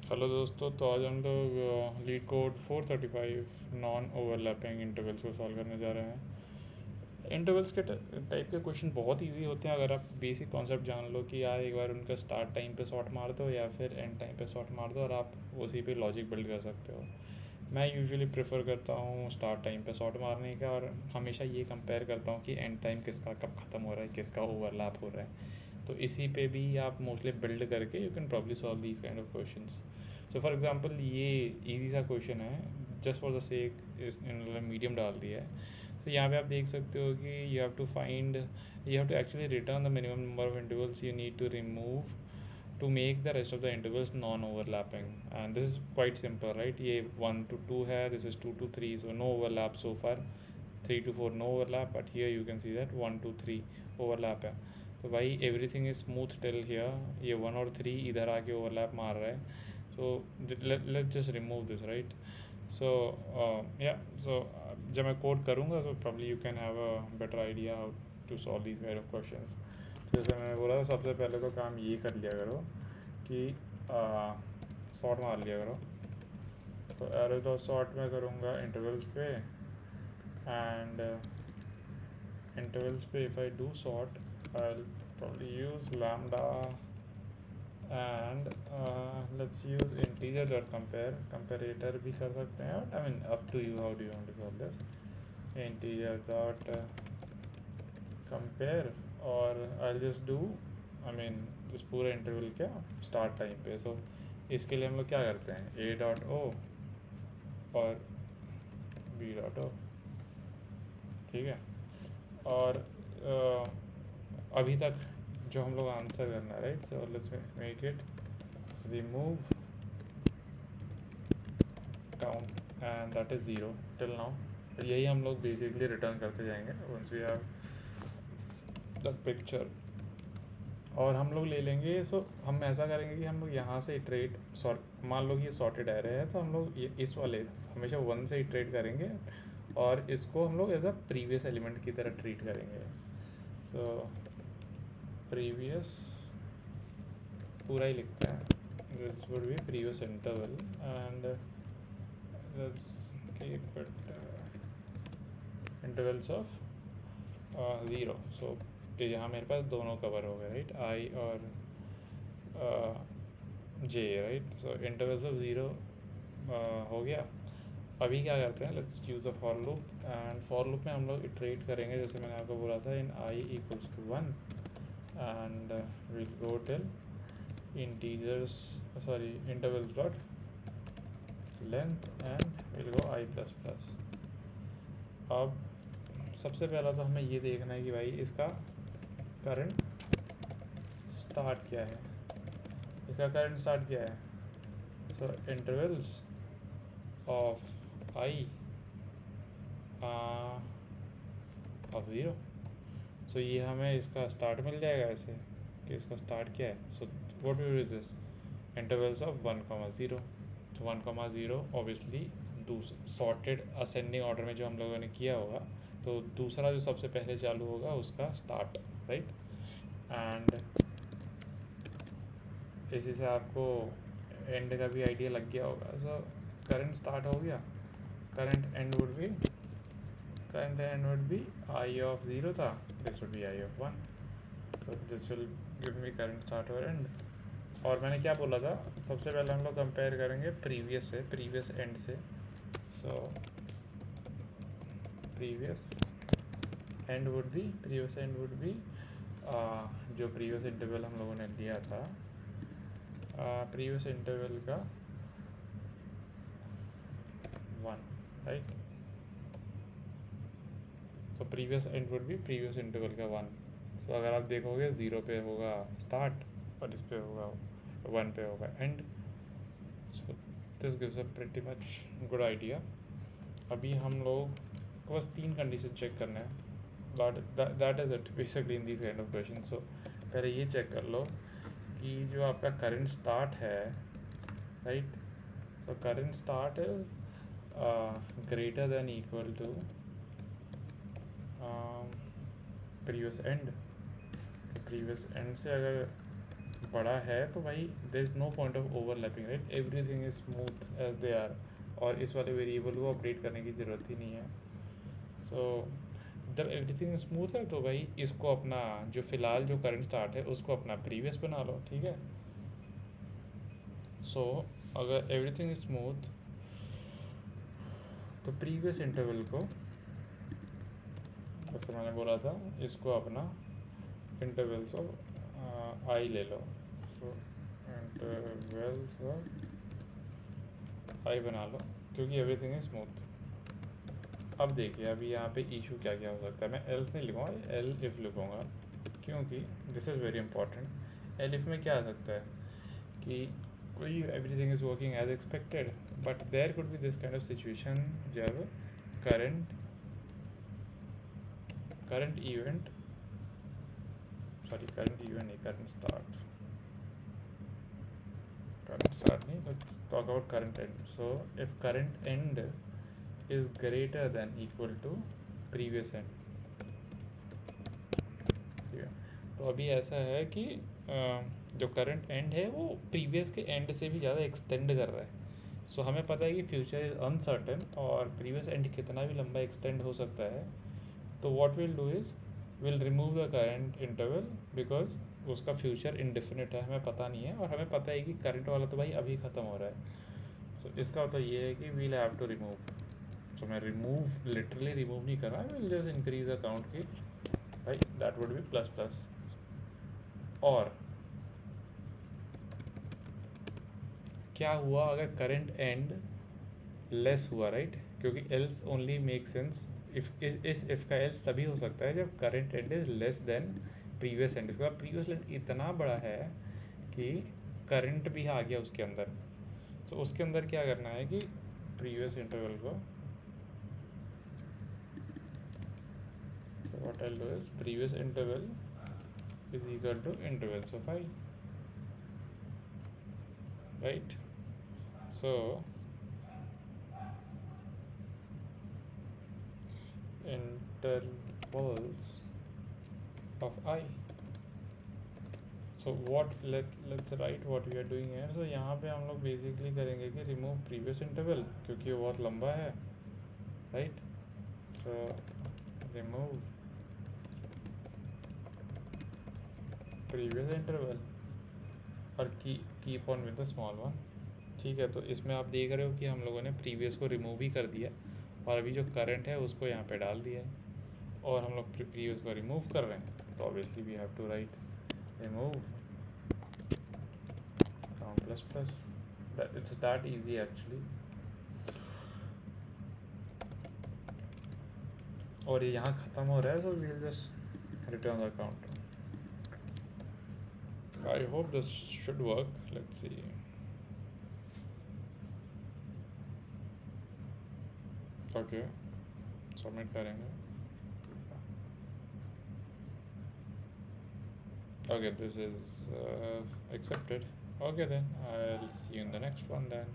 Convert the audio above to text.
Hello दोस्तों, तो आज हम लोग leet code 435 non overlapping intervals को सॉल्व करने जा रहे हैं। इंटरवल्स के टाइप के क्वेश्चन बहुत इजी होते हैं अगर आप बेसिक कॉन्सेप्ट जान लो कि यार एक बार उनका स्टार्ट टाइम पे शॉर्ट मार दो या फिर एंड टाइम पे शॉर्ट मार दो और आप उसी पे लॉजिक बिल्ड कर सकते हो। मैं यूजुअली प्रेफर करता हूँ स्टार्ट टाइम पे शॉर्ट मारने का, और हमेशा ये कंपेयर करता हूँ कि एंड टाइम किसका कब ख़त्म हो रहा है, किसका ओवरलैप हो रहा है। तो इसी पे भी आप मोस्टली बिल्ड करके you can probably solve these kind of questions. So for example ये इजी सा क्वेश्चन है, जस्ट फॉर द सेक इस मीडियम डाल दिया है। तो यहाँ पे आप देख सकते हो कि you have to actually return the minimum number of intervals you need to remove to make the rest of the intervals non-overlapping, and this is quite simple, right? ये 1 to 2 है, this is 2 to 3, so no overlap so far. 3 to 4 no overlap, but here you can see that 1 to 3 overlap है। तो भाई everything is smooth till here, ये 1 और 3 इधर आके overlap मार रहा है। so let's just remove this, right? so yeah, so जब मैं कोड करूँगा तो probably you can have a better idea how to solve these kind of questions। जैसे मैंने बोला था, सबसे पहले तो काम ये कर लिया करो कि सॉर्ट मार लिया करो। तो एरो तो सॉर्ट में करूँगा इंटरवल्स पे, एंड इंटरवल्स पे if I do sort I probably use lambda and let's use integer dot compare, comparator भी कर सकते हैं, I mean up to you how do you want to solve this। integer dot compare, और I'll just do I mean इस पूरे interval क्या start time पे। सो इसके लिए हम लोग क्या करते हैं, ए डॉट ओ और बी डॉट ओ, ठीक है। और अभी तक जो हम लोग आंसर करना है, right? So let's make it remove count and that is 0 till now. यही हम लोग बेसिकली रिटर्न करते जाएंगे once we have the picture. और हम लोग ले लेंगे, सो हम ऐसा करेंगे कि हम लोग यहाँ से इटरेट सॉर्ट, मान लो कि ये सॉर्टेड एरे है तो हम लोग ये इस वाले हमेशा 1 से इटरेट करेंगे और इसको हम लोग एज अ प्रीवियस एलिमेंट की तरह ट्रीट करेंगे। सो प्रीवियस पूरा ही लिखते हैं, this would B previous interval and let's keep it intervals of 0। सो यहाँ मेरे पास दोनों कवर हो गए, राइट? आई और जे, राइट? सो इंटरवल्स ऑफ 0 हो गया। अभी क्या करते हैं, let's use a for loop, and for loop में हम लोग इटरेट करेंगे जैसे मैंने आपको बोला था, int i equals to 1 and will go till integers sorry intervals dot length and will go i plus plus. अब सबसे पहला तो हमें ये देखना है कि भाई इसका करंट स्टार्ट क्या है, इसका करंट स्टार्ट क्या है। सो इंटरवल्स ऑफ आई ऑफ 0। सो ये हमें इसका स्टार्ट मिल जाएगा ऐसे कि इसका स्टार्ट क्या है। So what will be this intervals of 1,0। तो 1,0 ऑब्वियसली सॉर्टेड असेंडिंग ऑर्डर में जो हम लोगों ने किया होगा, तो दूसरा जो सबसे पहले चालू होगा उसका स्टार्ट, राइट? एंड इसी से आपको एंड का भी आइडिया लग गया होगा। सो करंट स्टार्ट हो गया, current end would be i of 0 था, this would be i of 1। So this will give me current start और एंड। और मैंने क्या बोला था, सबसे पहले हम लोग कंपेयर करेंगे प्रीवियस से, प्रीवियस एंड से। So previous and would B जो प्रीवियस इंटरवल हम लोगों ने लिया था, प्रीवियस इंटरवल का 1, right? So previous and would B previous interval का 1। सो अगर आप देखोगे 0 पे होगा स्टार्ट और इस पे होगा 1 पे होगा and. So this gives a pretty much good idea. अभी हम लोग को बस 3 कंडीशन चेक करना है, that is it basically in this kind of question. So पहले ये चेक कर लो कि जो आपका करंट स्टार्ट है, right? So current start is greater than equal to previous end. Previous end से अगर बड़ा है तो भाई there is no point of overlapping, right, everything is smooth as they are, और इस वाले वेरिएबल को अपडेट करने की ज़रूरत ही नहीं है। सो जब एवरीथिंग स्मूथ है तो भाई इसको अपना जो फ़िलहाल जो करंट स्टार्ट है उसको अपना प्रीवियस बना लो, ठीक है। सो अगर एवरीथिंग स्मूथ तो प्रीवियस इंटरवल को, जैसे मैंने बोला था, इसको अपना इंटरवल्स ऑफ आई ले लो। सो इंटरवल्स ऑफ आई बना लो क्योंकि एवरीथिंग इज स्मूथ। अब देखिए अभी यहाँ पे इशू क्या क्या हो सकता है। मैं एल्स नहीं लिखूँगा, एल इफ़ लिखूँगा, क्योंकि this is very important. Elif में क्या आ सकता है कि कोई everything is working as expected, but there could be this kind of situation जब करंट इवेंट नहीं, करंट start नहीं, let's talk about current end. So if current end is greater than equal to previous end, ठीक है। तो अभी ऐसा है कि जो करंट एंड है वो प्रीवियस के एंड से भी ज़्यादा एक्सटेंड कर रहा है। सो हमें पता है कि फ्यूचर इज़ अनसर्टेन और प्रीवियस एंड कितना भी लंबा एक्सटेंड हो सकता है। तो what will do is will remove the current interval because उसका फ्यूचर इनडिफिनिट है, हमें पता नहीं है, और हमें पता है कि करंट वाला तो भाई अभी ख़त्म हो रहा है। सो इसका मतलब ये है कि वील हैव टू रिमूव। सो मैं लिटरली रिमूव नहीं कर रहा, विल जस्ट इंक्रीज अकाउंट की भाई, that would be plus plus. और क्या हुआ अगर करंट एंड लेस हुआ, राइट, क्योंकि else only make sense if इस इफ का एल्स तभी हो सकता है जब current and is less than previous and. इसका प्रीवियस एंड इतना बड़ा है कि करंट भी आ गया उसके अंदर। तो उसके अंदर क्या करना है कि प्रीवियस इंटरवल को, so what I'll do is previous interval is equal to intervals of I, right? So intervals of I. So what let's write what we are doing here. So यहाँ पे हम लोग बेसिकली करेंगे कि remove previous interval क्योंकि वो बहुत लंबा है, right. So remove previous interval और keep on with the small one, ठीक है। तो इसमें आप देख रहे हो कि हम लोगों ने प्रीवियस को रिमूव ही कर दिया और अभी जो करंट है उसको यहाँ पे डाल दिया है, और हम लोग प्रीवियस को रिमूव कर रहे हैं। तो obviously we have to write remove plus plus, it's that easy actually. और ये यहाँ ख़त्म हो रहा है, तो we'll just return the account. I hope this should work, let's see. Okay, submit करेंगे। Okay, this is accepted. Okay then, I'll see you in the next one then.